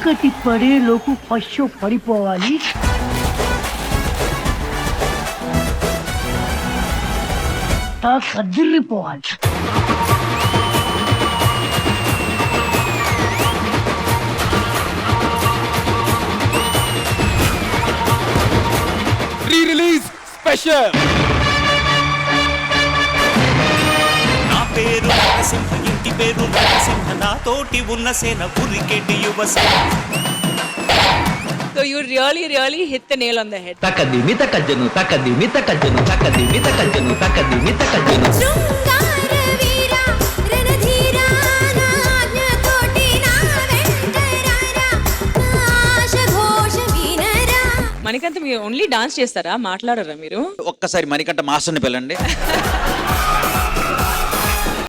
చీకటి పడేలోపు ఫస్ట్ పడిపోవాలి. కదిరిపోవాలి. Release special. నా పేరు నరసింహ, ఇంటి పేరు నరసింహ, నాతోటి ఉన్న సేన ఉరికెటి Yuvasena. So you really hit the nail on the head. తకదిమి తకజను తకదిమి తకజను తకదిమి తకజను తకదిమి తకజను. శృంగార వీర రణధీర నాజ్ఞతోటి నా వెంటరారా ఆశ ఘోష వినరా. మణికంఠ మీరు ఓన్లీ డాన్స్ చేస్తారా, మాట్లాడరా మీరు? ఒక్కసారి మణికంఠ మాస్టర్ని పిల్లండి.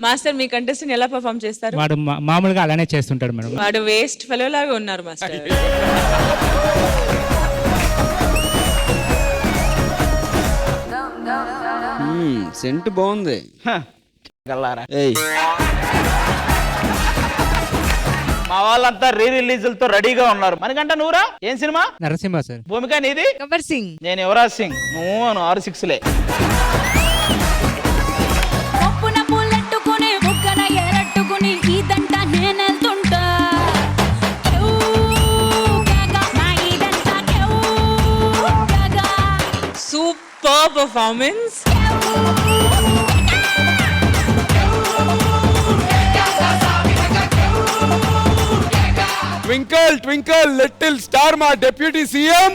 మాస్టర్ మీ కంటెస్టెంట్ ఎలా పర్ఫామ్ చేస్తారు? వాడు మామూలుగా అలానే చేస్తుంటాడు మేడం. వాడు వేస్ట్ ఫెలో లాగా ఉన్నారు మాస్టర్. సెంట్ బాగుంది. మా వాళ్ళంతా రిలీజులతో రెడీగా ఉన్నారు. మనకంటే నువ్వురా ఏం సినిమా? నరసింహ సార్. భూమిక నీది? గబ్బర్ సింగ్. నేను యువరాజ్ సింగ్. నువ్వు 6-6లే. పప్పున పూలెట్టుకుని బుగ్గన ఎరట్టుకుని ఇదంట నేనెళ్తుంటా. Super performance. Twinkle twinkle little star మా డిప్యూటీ సీఎం.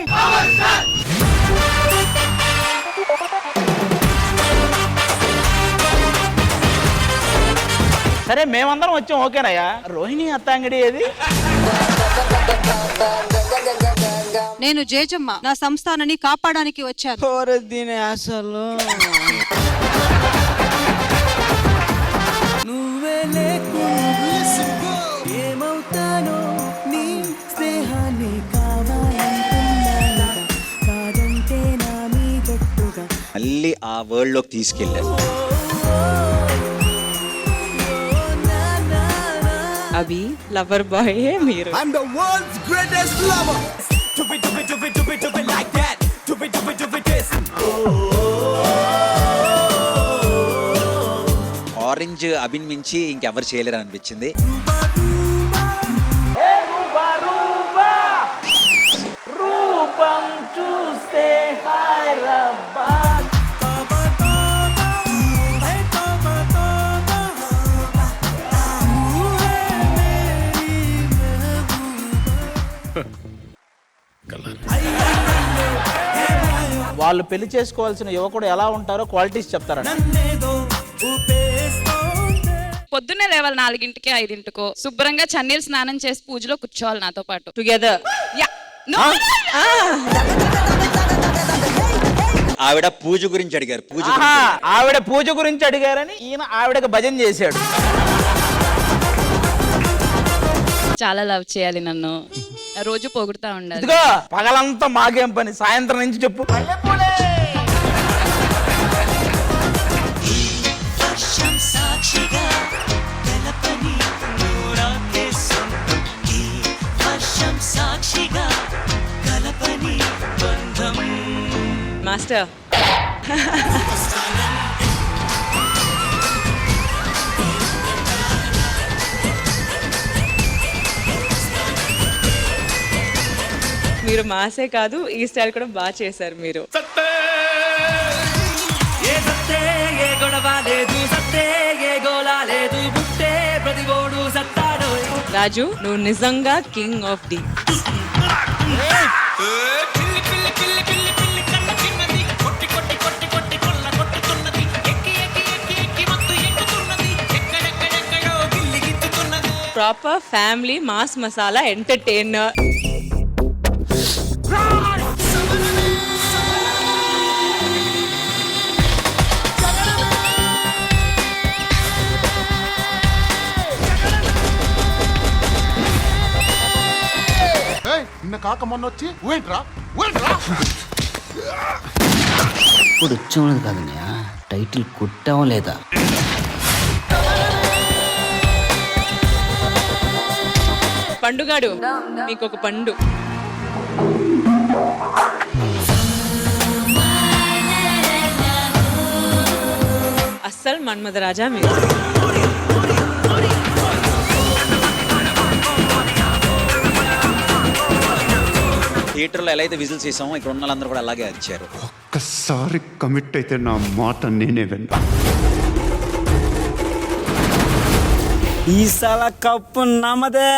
సరే మేమందరం వచ్చాం ఓకేనయ్యా. రోహిణి అత్తాంగడి ఏది? నేను జేజమ్మ, నా సంస్థానాన్ని కాపాడడానికి వచ్చాను. అసలు ఏమవుతానో నీ స్నేహాన్ని కావాలంటున్నానుగా, కాదంటే నా మీదొట్టుగా. మళ్ళీ ఆ వరల్డ్ లోకి తీసుకెళ్ళారు. అభి లవర్ బాయ్ మీరు. I'm the world's greatest lover. Do it, do it, do it, do it, do it like that. Do it, do it, do it this. Orange అభిన్ మించి ఇంకెవరు చేయలేరు అనిపించింది. రూపం చూస్తే హైదరాబాద్. వాళ్ళు పెళ్లి చేసుకోవాల్సిన యువకుడు ఎలా ఉంటారో క్వాలిటీస్ చెప్తారట. పొద్దున్నే లేవాలి 4ంటికి 5ంటికో, శుభ్రంగా చన్నీళ్ళు స్నానం చేసి పూజలో కూర్చోవాలి నాతో పాటు. టుగెదర్. ఆవిడ పూజ గురించి అడిగారు. ఆవిడ పూజ గురించి అడిగారని ఈయన ఆవిడకి భజన చేశాడు. చాలా లవ్ చేయాలి నన్ను, రోజు పొగుడుతా ఉండాలి. ఇదిగో పగలంతా మాకేం పని, సాయంత్రం నుంచి చెప్పు. మాస్టర్ మీరు మాసే కాదు, ఈ స్టైల్ కూడా బాగా చేశారు మీరు. రాజు నువ్వు నిజంగా king of the. Proper family mass masala entertainer. నిన్న కాక మొన్న వచ్చి ఇప్పుడు వచ్చేవాళ్ళది కాదన్నయ్య, టైటిల్ కొట్టావా లేదా? పండుగాడు మీకు ఒక పండు. అస్సలు మన్మథ రాజా మీరు. థియేటర్లో ఎలా అయితే విజిల్స్ చేసామో ఇక్కడ ఉన్న వాళ్ళందరూ కూడా అలాగే వచ్చారు. ఒక్కసారి కమిట్ అయితే నా మాట నేనే విన్నా. ఈసాల కప్పు నమ్మదే.